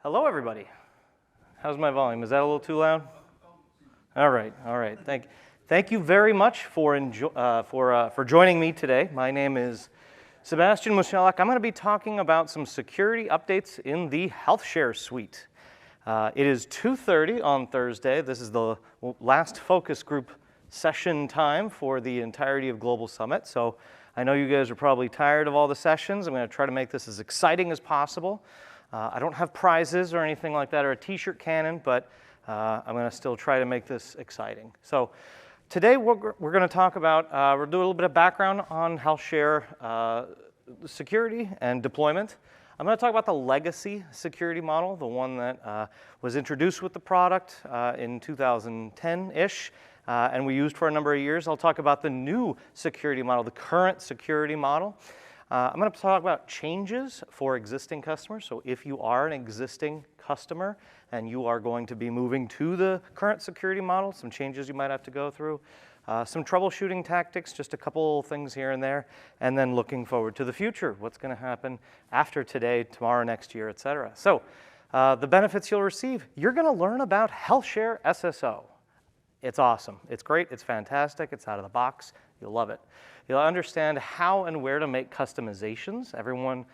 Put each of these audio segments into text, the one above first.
Hello, everybody. How's my volume? Is that a little too loud? All right. Thank you very much for joining me today. My name is Sebastian Musielak. I'm going to be talking about some security updates in the HealthShare suite. It is 2:30 on Thursday. This is the last focus group session time for the entirety of Global Summit. So I know you guys are probably tired of all the sessions. I'm going to try to make this as exciting as possible. I don't have prizes or anything like that or a t-shirt cannon, but I'm going to still try to make this exciting. So today we're going to talk about, we'll do a little bit of background on HealthShare security and deployment. I'm going to talk about the legacy security model, the one that was introduced with the product in 2010-ish, and we used for a number of years. I'll talk about the new security model, the current security model. I'm going to talk about changes for existing customers. So if you are an existing customer and you are going to be moving to the current security model, some changes you might have to go through, some troubleshooting tactics, just a couple things here and there, and then looking forward to the future, what's going to happen after today, tomorrow, next year, et cetera. So the benefits you'll receive, you're going to learn about HealthShare SSO. It's awesome. It's great. It's fantastic. It's out of the box. You'll love it. You'll understand how and where to make customizations. Everyone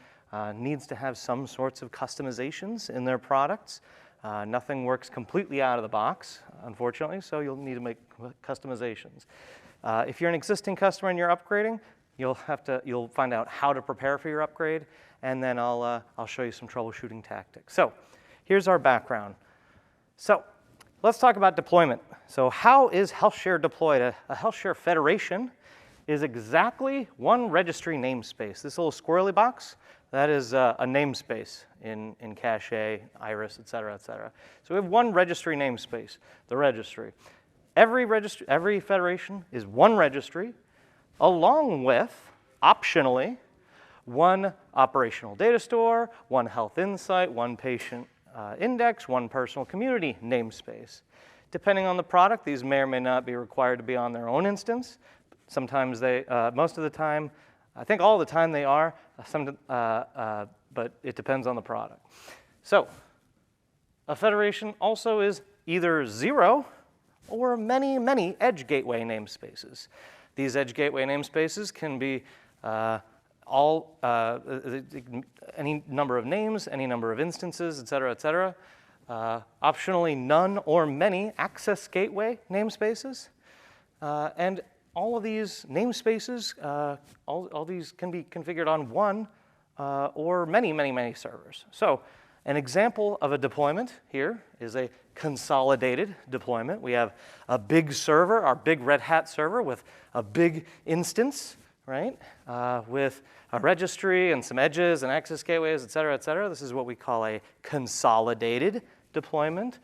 needs to have some sorts of customizations in their products. Nothing works completely out of the box, unfortunately, so you'll need to make customizations. If you're an existing customer and you're upgrading, you'll find out how to prepare for your upgrade, and then I'll show you some troubleshooting tactics. So here's our background. So let's talk about deployment. So how is HealthShare deployed? A HealthShare federation is exactly one registry namespace. This little squirrely box, that is a namespace in Cache, Iris, et cetera, et cetera. So we have one registry namespace, the registry. Every federation is one registry, along with, optionally, one operational data store, one health insight, one patient index, one personal community namespace. Depending on the product, these may or may not be required to be on their own instance. Sometimes they, most of the time, I think all the time they are, but it depends on the product. So a federation also is either 0 or many, many edge gateway namespaces. These edge gateway namespaces can be any number of names, any number of instances, et cetera, et cetera. Optionally, none or many access gateway namespaces. And all of these namespaces, all these can be configured on one or many, many, many servers. So an example of a deployment here is a consolidated deployment. We have a big server, our big Red Hat server with a big instance, right? With a registry and some edges and access gateways, et cetera, et cetera. This is what we call a consolidated deployment.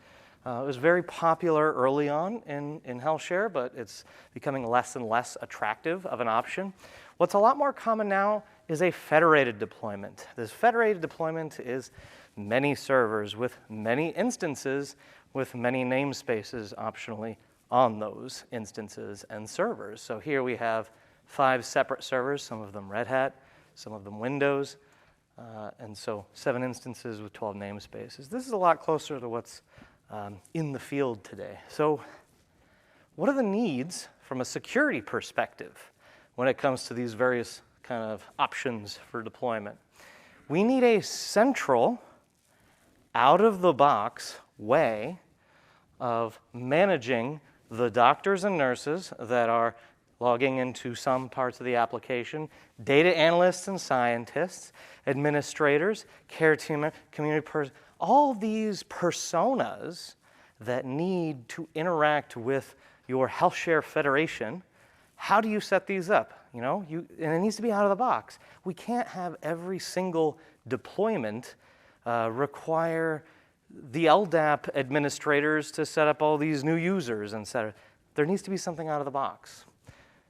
It was very popular early on in HealthShare, but it's becoming less and less attractive of an option. What's a lot more common now is a federated deployment. This federated deployment is many servers with many instances with many namespaces optionally on those instances and servers. So here we have 5 separate servers, some of them Red Hat, some of them Windows, and so 7 instances with 12 namespaces. This is a lot closer to what's in the field today. So what are the needs from a security perspective when it comes to these various kind of options for deployment? We need a central, out-of-the-box way of managing the doctors and nurses that are logging into some parts of the application, data analysts and scientists, administrators, care team, community person, all these personas that need to interact with your HealthShare federation. How do you set these up? And it needs to be out of the box. We can't have every single deployment require the LDAP administrators to set up all these new users, et cetera. There needs to be something out of the box.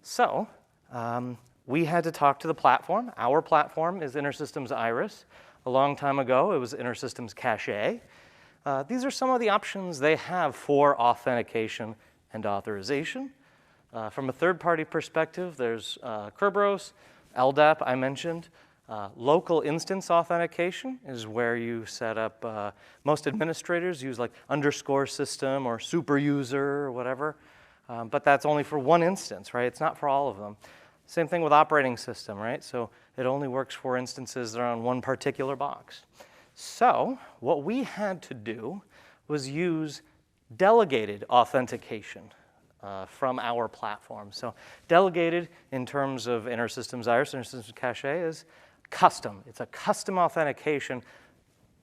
So we had to talk to the platform. Our platform is InterSystems Iris. A long time ago, it was InterSystems Cache. These are some of the options they have for authentication and authorization. From a third-party perspective, there's Kerberos, LDAP I mentioned, Local instance authentication is where you set up, most administrators use like _system or super user or whatever, but that's only for one instance, right? It's not for all of them. Same thing with operating system, right? So it only works for instances that are on one particular box. So what we had to do was use delegated authentication from our platform. So delegated in terms of InterSystems Iris, InterSystems Cache is custom. It's a custom authentication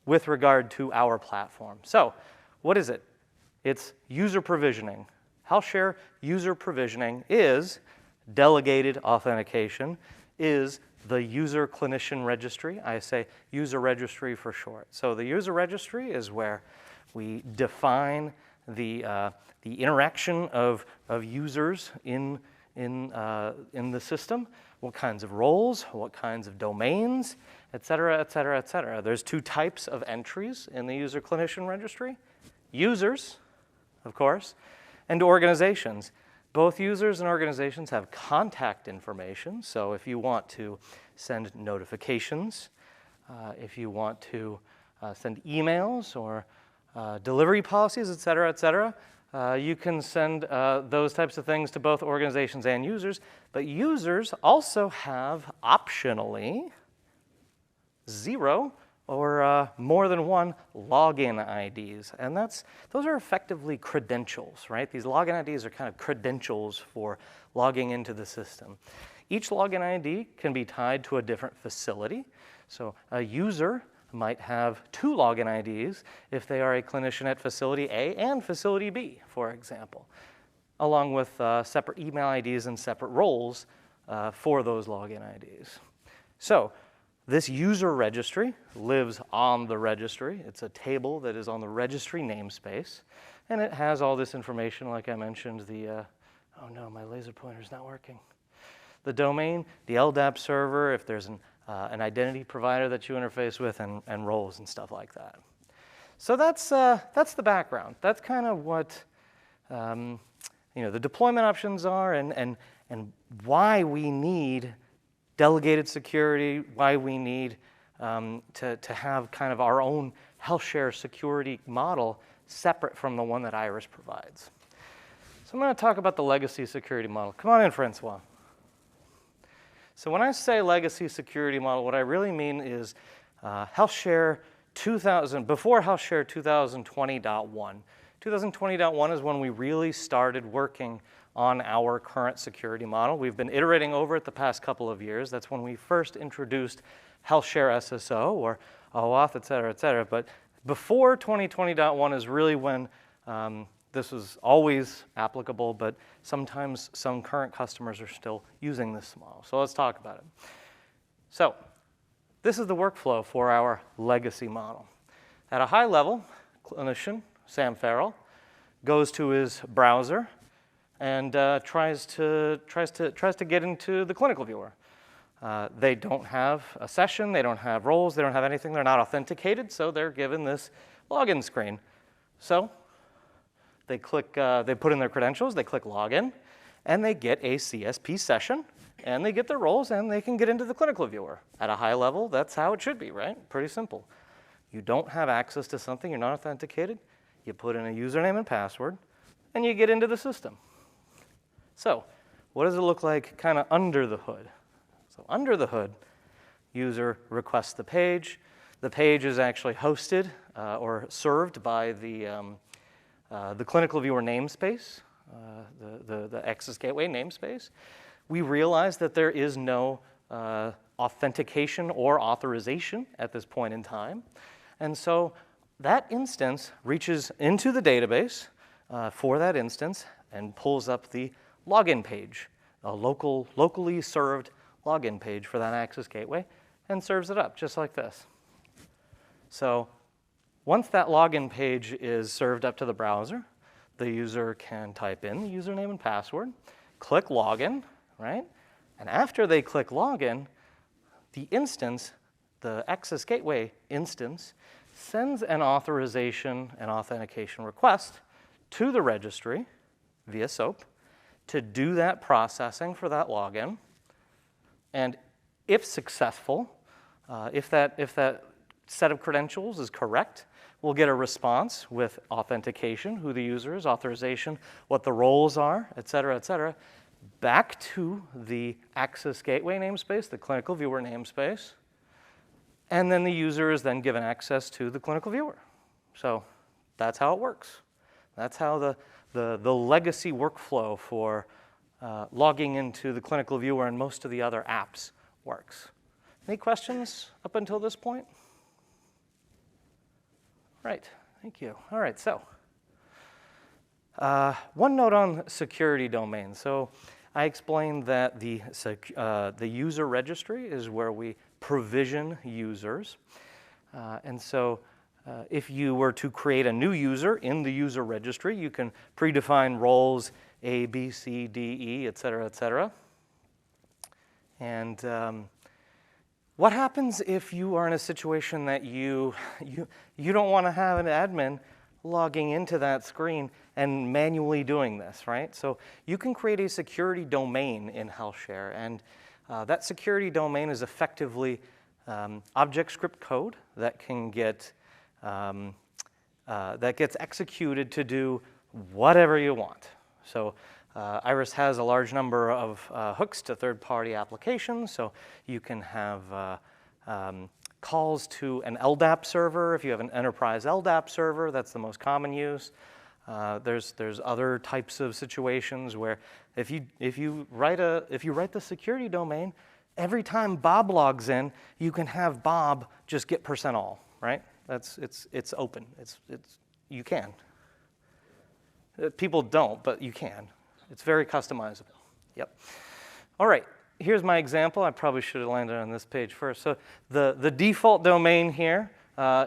with regard to our platform. So what is it? It's user provisioning. HealthShare user provisioning is delegated authentication, is the user clinician registry. I say user registry for short. So the user registry is where we define the interaction of users in the system, what kinds of roles, what kinds of domains, et cetera, et cetera, et cetera. There's two types of entries in the user clinician registry. Users, of course, and organizations. Both users and organizations have contact information. So if you want to send notifications, if you want to send emails or delivery policies, et cetera, you can send those types of things to both organizations and users. But users also have optionally 0 or more than 1 login IDs. And those are effectively credentials, right? These login IDs are kind of credentials for logging into the system. Each login ID can be tied to a different facility. So a user might have 2 login IDs if they are a clinician at facility A and facility B, for example, along with separate email IDs and separate roles for those login IDs. So this user registry lives on the registry. It's a table that is on the registry namespace, and it has all this information, like I mentioned, oh no, my laser pointer's not working. The domain, the LDAP server, if there's an identity provider that you interface with, and roles and stuff like that. So that's the background. That's kind of what the deployment options are, and why we need delegated security, why we need to have kind of our own HealthShare security model separate from the one that Iris provides. So I'm going to talk about the legacy security model. Come on in, Francois. So when I say legacy security model, what I really mean is HealthShare 2000, before HealthShare 2020.1. 2020.1 is when we really started working on our current security model. We've been iterating over it the past couple of years. That's when we first introduced HealthShare SSO or OAuth, et cetera, but before 2020.1 is really when this was always applicable, but sometimes some current customers are still using this model. So let's talk about it. So this is the workflow for our legacy model. At a high level, clinician Sam Farrell goes to his browser and tries to get into the clinical viewer. They don't have a session, they don't have roles, they don't have anything, they're not authenticated, so they're given this login screen. So they put in their credentials, they click login, and they get a CSP session, and they get their roles, and they can get into the clinical viewer. At a high level, that's how it should be, right? Pretty simple. You don't have access to something, you're not authenticated, you put in a username and password, and you get into the system. So what does it look like kind of under the hood? So under the hood, user requests the page. The page is actually hosted or served by the clinical viewer namespace, the Access Gateway namespace. We realize that there is no authentication or authorization at this point in time. And so that instance reaches into the database for that instance and pulls up the login page, a locally served login page for that Access Gateway, and serves it up just like this. So once that login page is served up to the browser, the user can type in the username and password, click login, right? And after they click login, the instance, the Access Gateway instance, sends an authorization and authentication request to the registry via SOAP to do that processing for that login. And if successful, If that set of credentials is correct, we'll get a response with authentication, who the user is, authorization, what the roles are, et cetera, back to the Access Gateway namespace, the clinical viewer namespace, and then the user is then given access to the clinical viewer. So that's how it works. That's how the legacy workflow for logging into the clinical viewer and most of the other apps works. Any questions up until this point? Right, thank you. All right, so one note on security domains. So I explained that the user registry is where we provision users. And so if you were to create a new user in the user registry, you can predefine roles A, B, C, D, E, et cetera, et cetera. And what happens if you are in a situation that you don't want to have an admin logging into that screen and manually doing this, right? So you can create a security domain in HealthShare, and that security domain is effectively object script code that can get that gets executed to do whatever you want. So Iris has a large number of hooks to third-party applications, so you can have calls to an LDAP server. If you have an enterprise LDAP server, that's the most common use. There's other types of situations where if you write the security domain, every time Bob logs in, you can have Bob just get %all, right? It's open. You can. People don't, but you can. It's very customizable. Yep. All right. Here's my example. I probably should have landed on this page first. So the default domain here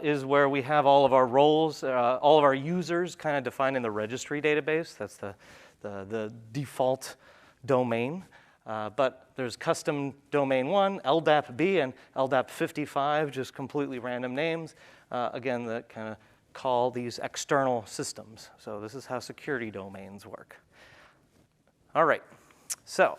is where we have all of our roles, all of our users kind of defined in the registry database. That's the default domain. But there's custom domain 1, LDAP B, and LDAP 55, just completely random names, again, that kind of call these external systems. So this is how security domains work. All right, so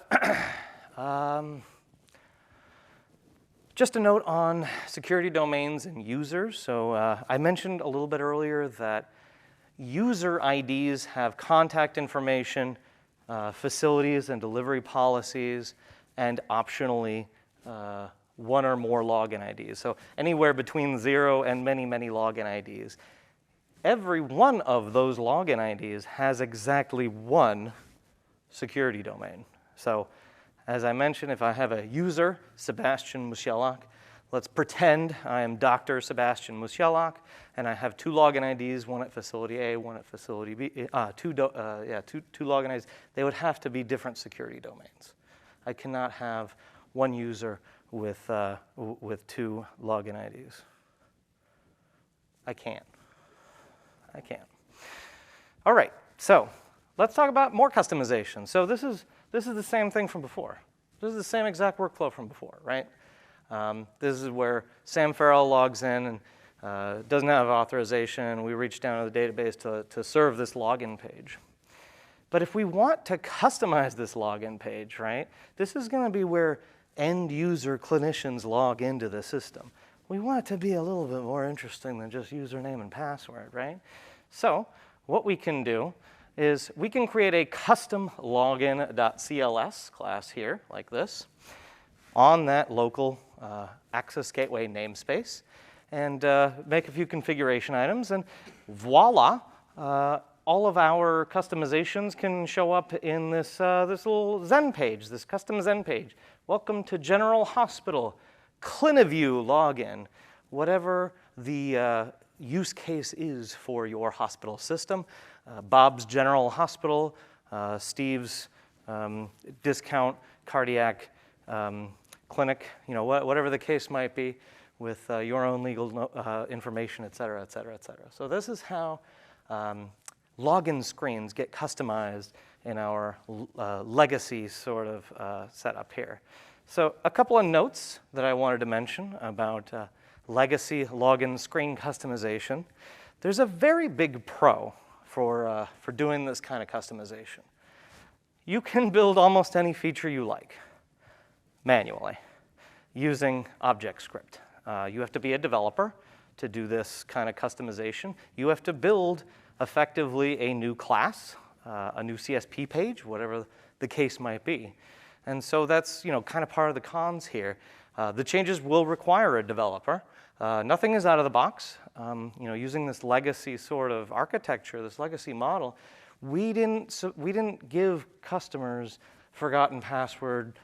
just a note on security domains and users. So I mentioned a little bit earlier that user IDs have contact information, facilities and delivery policies, and optionally one or more login IDs. So anywhere between 0 and many, many login IDs. Every one of those login IDs has exactly one security domain. So as I mentioned, if I have a user, Sebastian Musielak, let's pretend I am Dr. Sebastian Musielak, and I have 2 login IDs, one at facility A, one at facility B, two login IDs. They would have to be different security domains. I cannot have one user with 2 login IDs. I can't. All right, so let's talk about more customization. So this is the same thing from before. This is the same exact workflow from before, right? This is where Sam Farrell logs in and doesn't have authorization. We reach down to the database to serve this login page. But if we want to customize this login page, right, this is going to be where end user clinicians log into the system. We want it to be a little bit more interesting than just username and password, right? So what we can do is we can create a custom login.cls class here, like this, on that local Access Gateway namespace, and make a few configuration items, and voila, all of our customizations can show up in this little Zen page, this custom Zen page. Welcome to General Hospital, CliniView login, whatever the use case is for your hospital system. Bob's General Hospital, Steve's discount cardiac clinic, whatever the case might be, with your own legal information, et cetera, et cetera, et cetera. So this is how login screens get customized in our legacy sort of setup here. So a couple of notes that I wanted to mention about legacy login screen customization. There's a very big pro for doing this kind of customization. You can build almost any feature you like manually using object script. You have to be a developer to do this kind of customization. You have to build effectively a new class, a new CSP page, whatever the case might be. And so that's kind of part of the cons here. The changes will require a developer. Nothing is out of the box. Using this legacy sort of architecture, this legacy model, we didn't give customers forgotten password,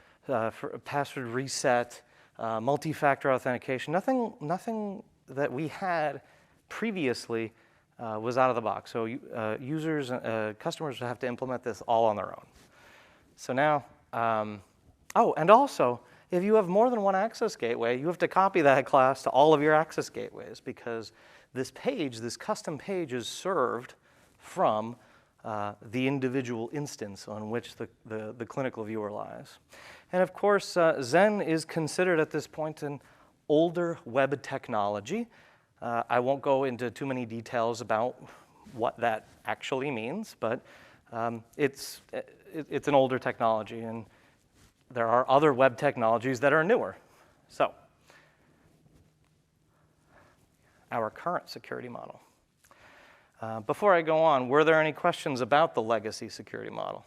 password reset, multi-factor authentication. Nothing that we had previously was out of the box. So customers have to implement this all on their own. So now, and also, if you have more than one access gateway, you have to copy that class to all of your access gateways, because this page, this custom page, is served from the individual instance on which the clinical viewer lies. And of course, Zen is considered at this point an older web technology. I won't go into too many details about what that actually means, but it's an older technology, and there are other web technologies that are newer. So, our current security model. Before I go on, were there any questions about the legacy security model?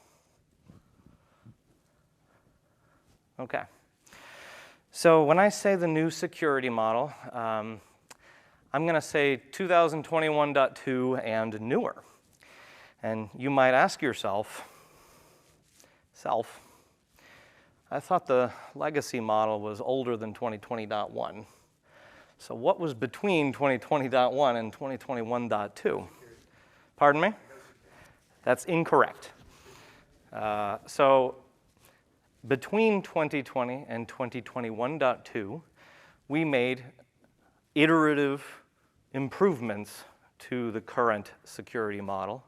Okay. So when I say the new security model, I'm going to say 2021.2 and newer. And you might ask yourself, I thought the legacy model was older than 2020.1. So what was between 2020.1 and 2021.2? Pardon me? That's incorrect. So between 2020 and 2021.2, we made iterative improvements to the current security model.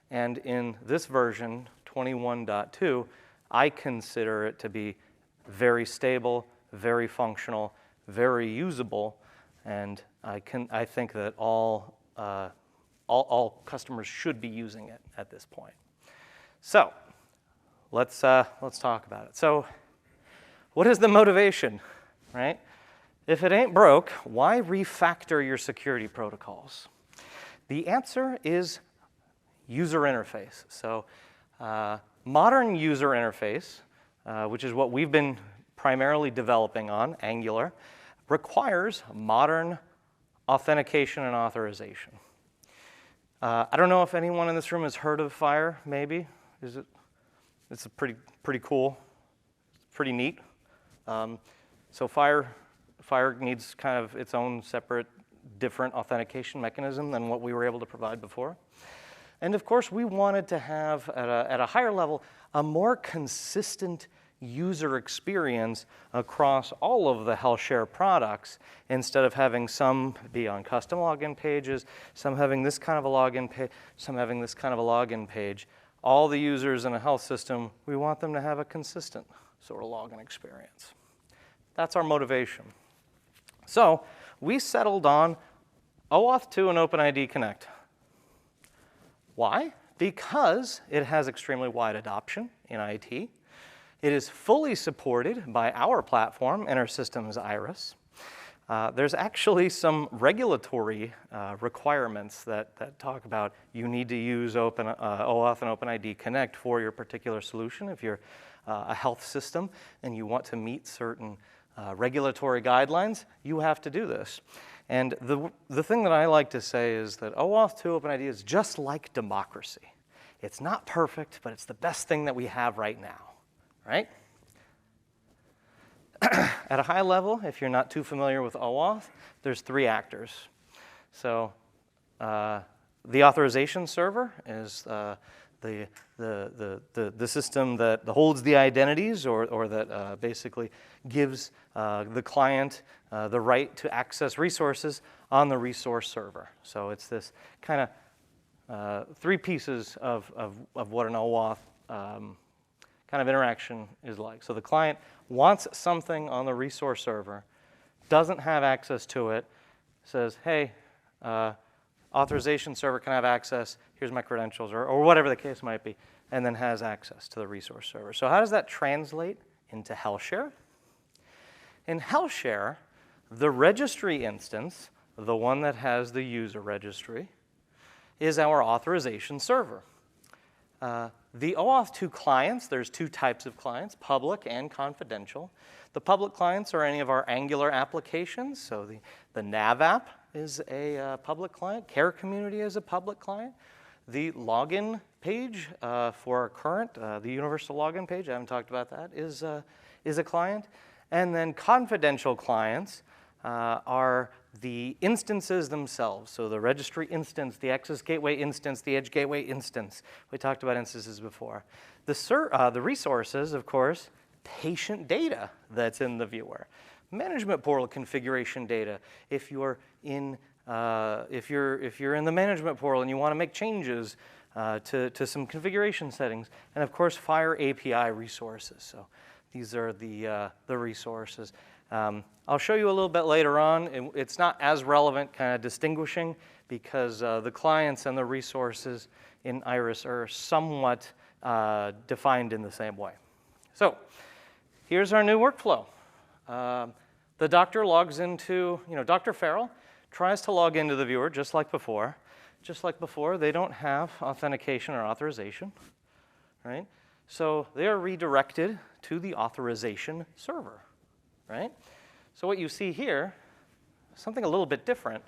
And in this version, 21.2, I consider it to be very stable, very functional, very usable, and I think that all customers should be using it at this point. So let's talk about it. So what is the motivation, right? If it ain't broke, why refactor your security protocols? The answer is user interface. So modern user interface, which is what we've been primarily developing on, Angular, requires modern authentication and authorization. I don't know if anyone in this room has heard of FHIR, maybe. It's a pretty cool, pretty neat. So FHIR needs kind of its own separate, different authentication mechanism than what we were able to provide before. And of course, we wanted to have, at a higher level, a more consistent user experience across all of the HealthShare products, instead of having some be on custom login pages, some having this kind of a login page, some having this kind of a login page. All the users in a health system, we want them to have a consistent sort of login experience. That's our motivation. So we settled on OAuth 2 and OpenID Connect. Why? Because it has extremely wide adoption in IT. It is fully supported by our platform, InterSystems Iris. There's actually some regulatory requirements that talk about you need to use OAuth and OpenID Connect for your particular solution. If you're a health system and you want to meet certain regulatory guidelines, you have to do this. And the thing that I like to say is that OAuth 2 OpenID is just like democracy. It's not perfect, but it's the best thing that we have right now, right? At a high level, if you're not too familiar with OAuth, there's 3 actors. So the authorization server is the system that holds the identities, or that basically gives the client the right to access resources on the resource server. So it's this kind of 3 pieces of what an OAuth kind of interaction is like. So the client wants something on the resource server, doesn't have access to it, says, hey, authorization server can have access, here's my credentials, or whatever the case might be, and then has access to the resource server. So how does that translate into HealthShare? In HealthShare, The registry instance, the one that has the user registry, is our authorization server. The OAuth 2 clients, there's two types of clients, public and confidential. The public clients are any of our Angular applications. So the Nav app is a public client. Care Community is a public client. The login page for our current, the universal login page, I haven't talked about that, is a client. And then confidential clients are the instances themselves. So the registry instance, the access gateway instance, the edge gateway instance. We talked about instances before. The resources, of course, patient data that's in the viewer. Management portal configuration data. If you're in the management portal and you want to make changes to some configuration settings, and of course Fire API resources. So these are the resources. I'll show you a little bit later on. It's not as relevant kind of distinguishing because the clients and the resources in Iris are somewhat defined in the same way. So here's our new workflow. The doctor logs into, Dr. Farrell tries to log into the viewer just like before. Just like before, they don't have authentication or authorization, right? So they are redirected to the authorization server, right? So what you see here, something a little bit different.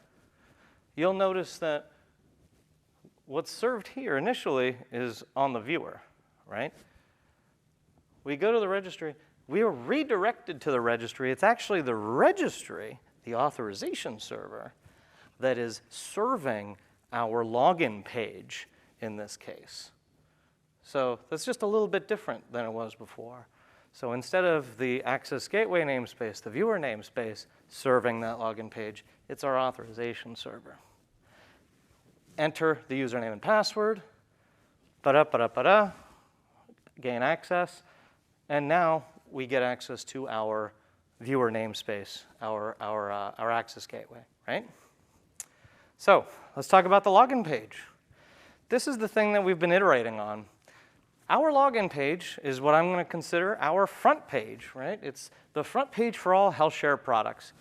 You'll notice that what's served here initially is on the viewer, right? We go to the registry. We are redirected to the registry. It's actually the registry, the authorization server, that is serving our login page in this case. So that's just a little bit different than it was before. So instead of the access gateway namespace, the viewer namespace serving that login page, it's our authorization server. Enter the username and password, gain access, and now we get access to our viewer namespace, our access gateway, right? So let's talk about the login page. This is the thing that we've been iterating on. Our login page is what I'm going to consider our front page, right? It's the front page for all HealthShare products.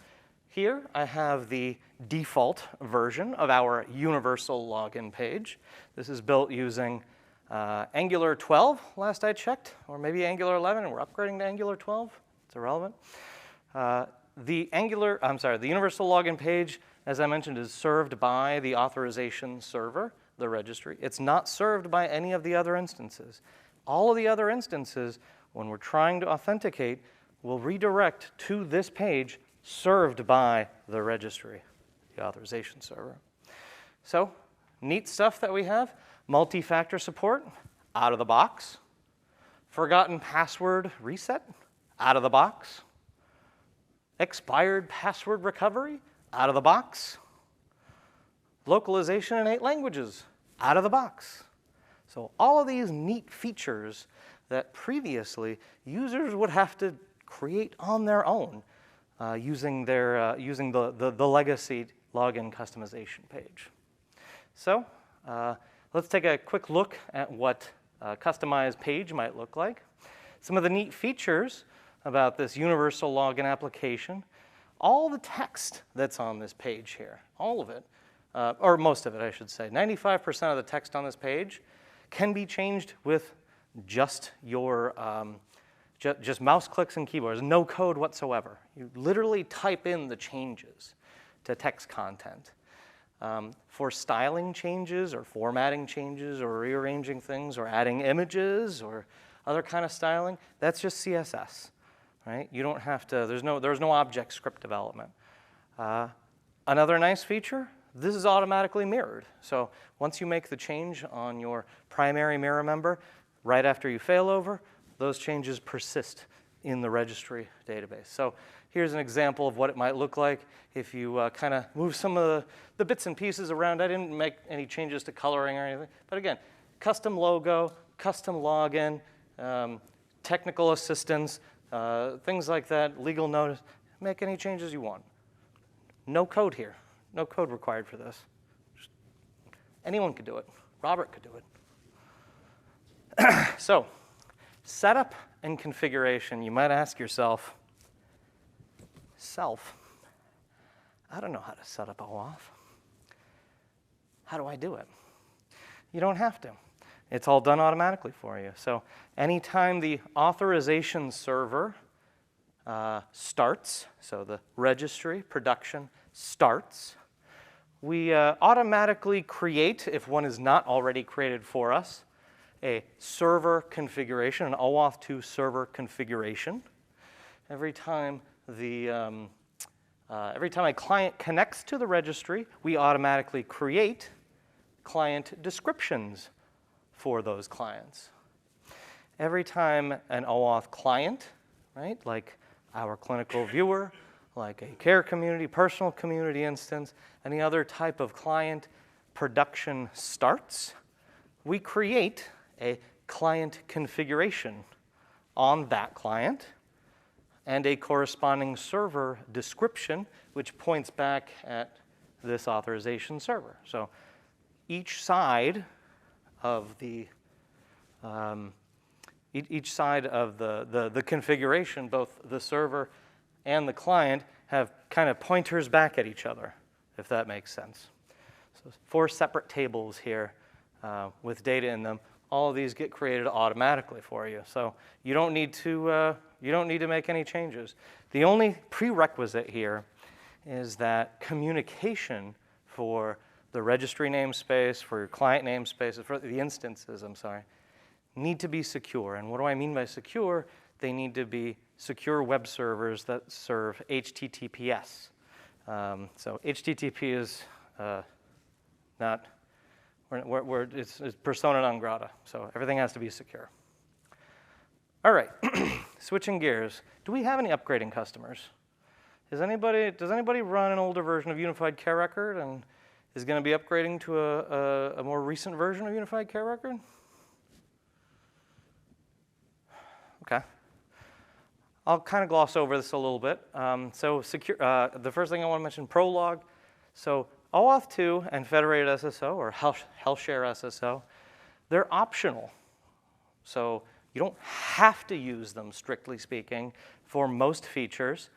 Here I have the default version of our universal login page. This is built using Angular 12, last I checked, or maybe Angular 11, and we're upgrading to Angular 12. It's irrelevant. The universal login page, as I mentioned, is served by the authorization server, the registry. It's not served by any of the other instances. All of the other instances, when we're trying to authenticate, will redirect to this page served by the registry, the authorization server. So, neat stuff that we have. Multi-factor support, out of the box. Forgotten password reset, out of the box. Expired password recovery, out of the box. Localization in 8 languages, out of the box. So all of these neat features that previously users would have to create on their own using the legacy login customization page. So let's take a quick look at what a customized page might look like. Some of the neat features about this universal login application, all the text that's on this page here, all of it, or most of it, I should say. 95% of the text on this page can be changed with just your just mouse clicks and keyboards, no code whatsoever. You literally type in the changes to text content. For styling changes or formatting changes or rearranging things or adding images or other kind of styling, that's just CSS, right? You don't have to, there's no object script development. Another nice feature, this is automatically mirrored. So once you make the change on your primary mirror member, right after you failover, those changes persist in the registry database. So here's an example of what it might look like if you kind of move some of the bits and pieces around. I didn't make any changes to coloring or anything. But again, custom logo, custom login, technical assistance, things like that, legal notice. Make any changes you want. No code here. No code required for this. Just anyone could do it. Robert could do it. So, setup and configuration. You might ask yourself, I don't know how to set up OAuth. How do I do it? You don't have to. It's all done automatically for you. So anytime the authorization server starts, so the registry production starts, we automatically create, if one is not already created for us, a server configuration, an OAuth 2 server configuration. Every time a client connects to the registry, we automatically create client descriptions for those clients. Every time an OAuth client, right, like our clinical viewer, like a care community, personal community instance, any other type of client production starts, we create a client configuration on that client and a corresponding server description, which points back at this authorization server. So each side of the configuration, both the server and the client, have kind of pointers back at each other, if that makes sense. So 4 separate tables here with data in them. All of these get created automatically for you, so you don't need to make any changes. The only prerequisite here is that communication for the registry namespace, for your client namespace, for the instances, need to be secure. And what do I mean by secure? They need to be secure web servers that serve HTTPS. So HTTP is not, it's persona non grata, so everything has to be secure. All right, switching gears. Do we have any upgrading customers? Does anybody run an older version of Unified Care Record and is going to be upgrading to a more recent version of Unified Care Record? Okay. I'll kind of gloss over this a little bit. The first thing I want to mention, Prologue. So OAuth 2 and Federated SSO, or HealthShare-SSO, they're optional. So you don't have to use them, strictly speaking, for most features.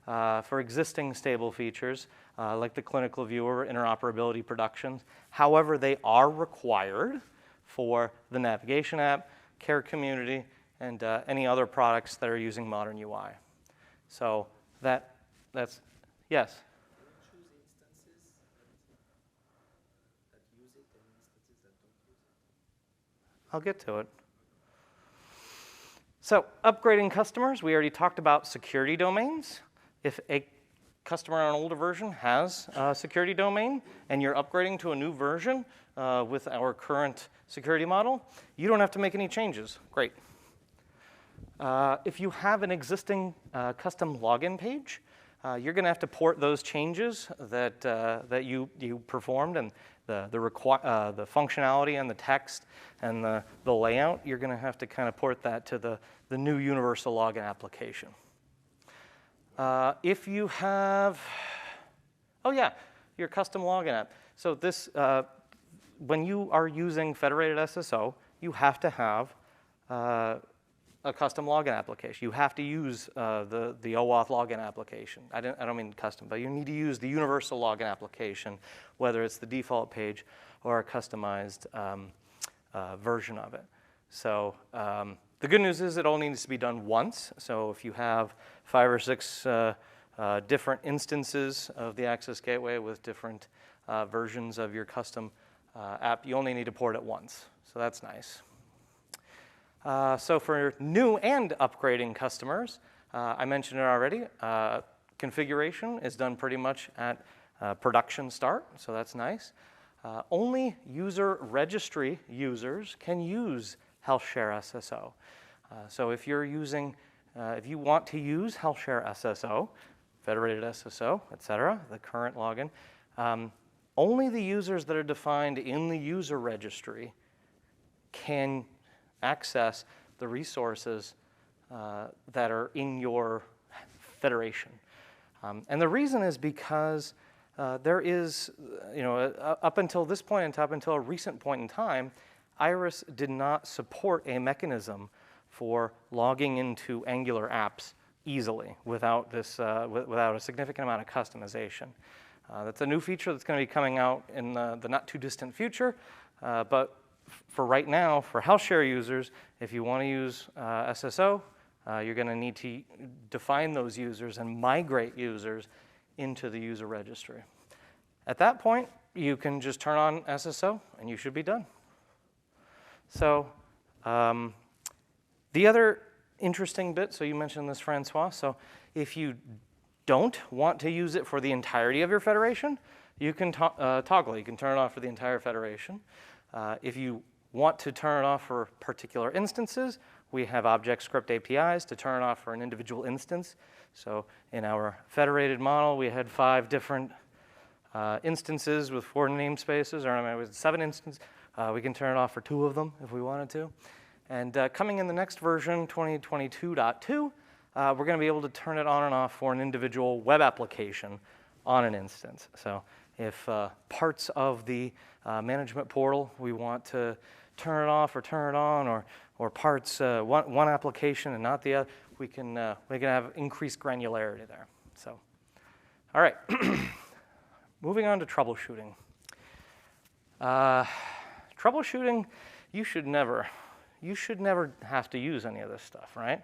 For existing stable features, like the clinical viewer, interoperability productions. However, they are required for the navigation app, care community, and any other products that are using modern UI. So that's, yes? Choose instances that use it and instances that don't use it. I'll get to it. So upgrading customers, we already talked about security domains. If a customer on an older version has a security domain and you're upgrading to a new version with our current security model, you don't have to make any changes. Great. If you have an existing custom login page, you're going to have to port those changes that you performed and the functionality and the text and the layout. You're going to have to kind of port that to the new universal login application. If you have, your custom login app. So this, when you are using Federated SSO, you have to have a custom login application. You have to use the OAuth login application. I don't mean custom, but you need to use the universal login application, whether it's the default page or a customized version of it. So the good news is it all needs to be done once. So if you have 5 or 6 different instances of the Access Gateway with different versions of your custom app, you only need to port it once. So that's nice. So for new and upgrading customers, I mentioned it already, configuration is done pretty much at production start, so that's nice. Only user registry users can use HealthShare-SSO. So if you're using, if you want to use HealthShare-SSO, Federated SSO, etc., the current login, only the users that are defined in the user registry can access the resources that are in your federation. And the reason is because there is, up until this point and up until a recent point in time, Iris did not support a mechanism for logging into Angular apps easily without without a significant amount of customization. That's a new feature that's going to be coming out in the not too distant future, but for right now, for HealthShare users, if you want to use SSO, you're going to need to define those users and migrate users into the user registry. At that point, you can just turn on SSO and you should be done. So the other interesting bit, so you mentioned this, Francois, so if you don't want to use it for the entirety of your federation, you can toggle it. You can turn it off for the entire federation. If you want to turn it off for particular instances, we have object script APIs to turn it off for an individual instance. So in our federated model, we had 5 different instances with 4 namespaces, or I mean, it was 7 instances. We can turn it off for 2 of them if we wanted to. And coming in the next version, 2022.2, we're going to be able to turn it on and off for an individual web application on an instance. So if parts of the management portal we want to turn it off or turn it on, or parts one application and not the other, we can have increased granularity there. So, all right, moving on to troubleshooting. Troubleshooting, you should never have to use any of this stuff, right?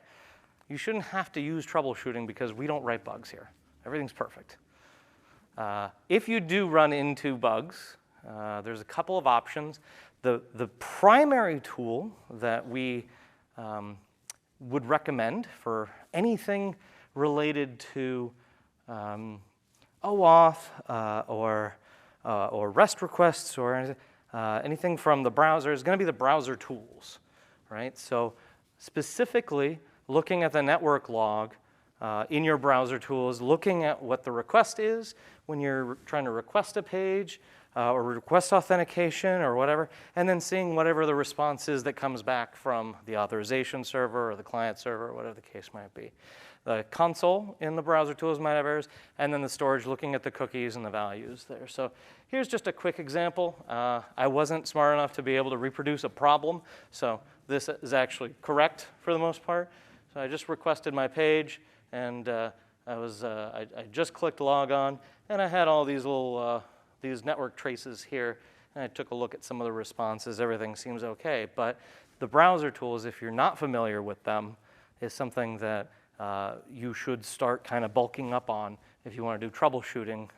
You shouldn't have to use troubleshooting because we don't write bugs here. Everything's perfect. If you do run into bugs, there's a couple of options. The primary tool that we would recommend for anything related to OAuth or REST requests or anything from the browser is going to be the browser tools, right? So specifically, looking at the network log in your browser tools, looking at what the request is when you're trying to request a page or request authentication or whatever, and then seeing whatever the response is that comes back from the authorization server or the client server or whatever the case might be. The console in the browser tools might have errors, and then the storage looking at the cookies and the values there. So here's just a quick example. I wasn't smart enough to be able to reproduce a problem, so this is actually correct for the most part. So I just requested my page, and I just clicked log on, and I had all these little these network traces here, and I took a look at some of the responses. Everything seems okay, but the browser tools, if you're not familiar with them, is something that you should start kind of bulking up on if you want to do troubleshooting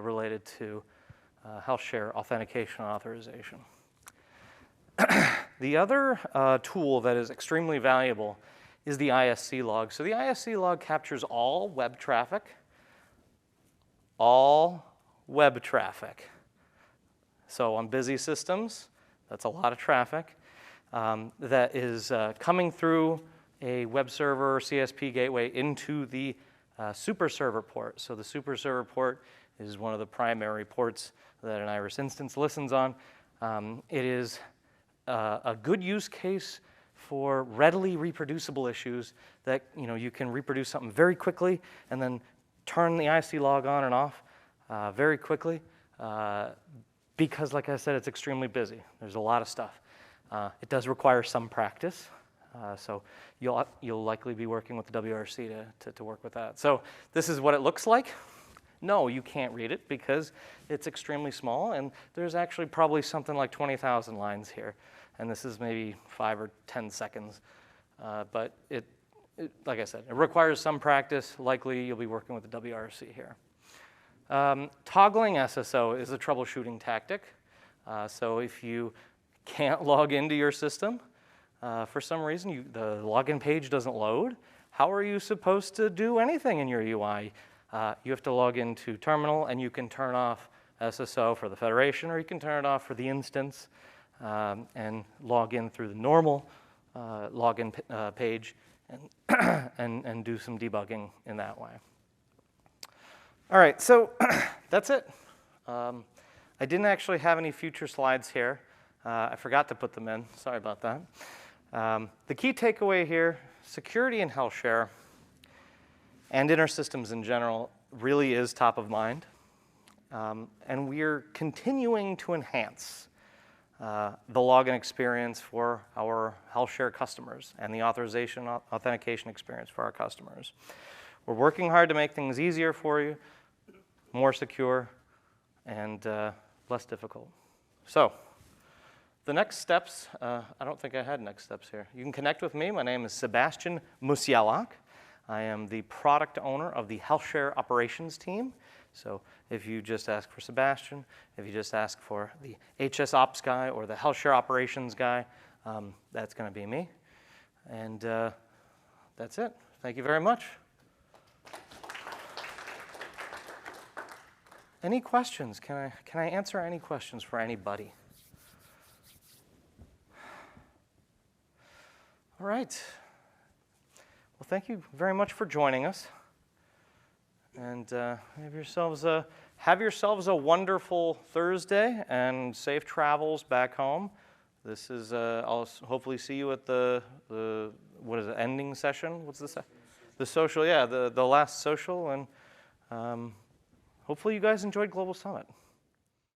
related to HealthShare authentication and authorization. The other tool that is extremely valuable is the ISC log. So the ISC log captures all web traffic. So on busy systems, that's a lot of traffic that is coming through a web server or CSP gateway into the super server port. So the super server port is one of the primary ports that an Iris instance listens on. It is a good use case for readily reproducible issues that you can reproduce something very quickly and then turn the IC log on and off very quickly because, like I said, it's extremely busy. There's a lot of stuff. It does require some practice, so you'll likely be working with the WRC to work with that. So this is what it looks like. No, you can't read it because it's extremely small, and there's actually probably something like 20,000 lines here. And this is maybe 5 or 10 seconds. But it, like I said, it requires some practice. Likely you'll be working with the WRC here. Toggling SSO is a troubleshooting tactic. So if you can't log into your system, for some reason the login page doesn't load, how are you supposed to do anything in your UI? You have to log into terminal, and you can turn off SSO for the federation, or you can turn it off for the instance. And log in through the normal login page and do some debugging in that way. All right, so that's it. I didn't actually have any future slides here. I forgot to put them in. Sorry about that. The key takeaway here, security in HealthShare and InterSystems in general really is top of mind. And we're continuing to enhance the login experience for our HealthShare customers and the authorization authentication experience for our customers. We're working hard to make things easier for you, more secure, and less difficult. So the next steps, I don't think I had next steps here. You can connect with me. My name is Sebastian Musielak. I am the product owner of the HealthShare operations team. So if you just ask for Sebastian, if you just ask for the HS Ops guy or the HealthShare operations guy, that's going to be me. And that's it. Thank you very much. Any questions? Can I answer any questions for anybody? All right. Well, thank you very much for joining us. And have yourselves a wonderful Thursday and safe travels back home. This is I'll hopefully see you at the what is it, ending session? What's this? The social, yeah, the last social, and hopefully you guys enjoyed Global Summit.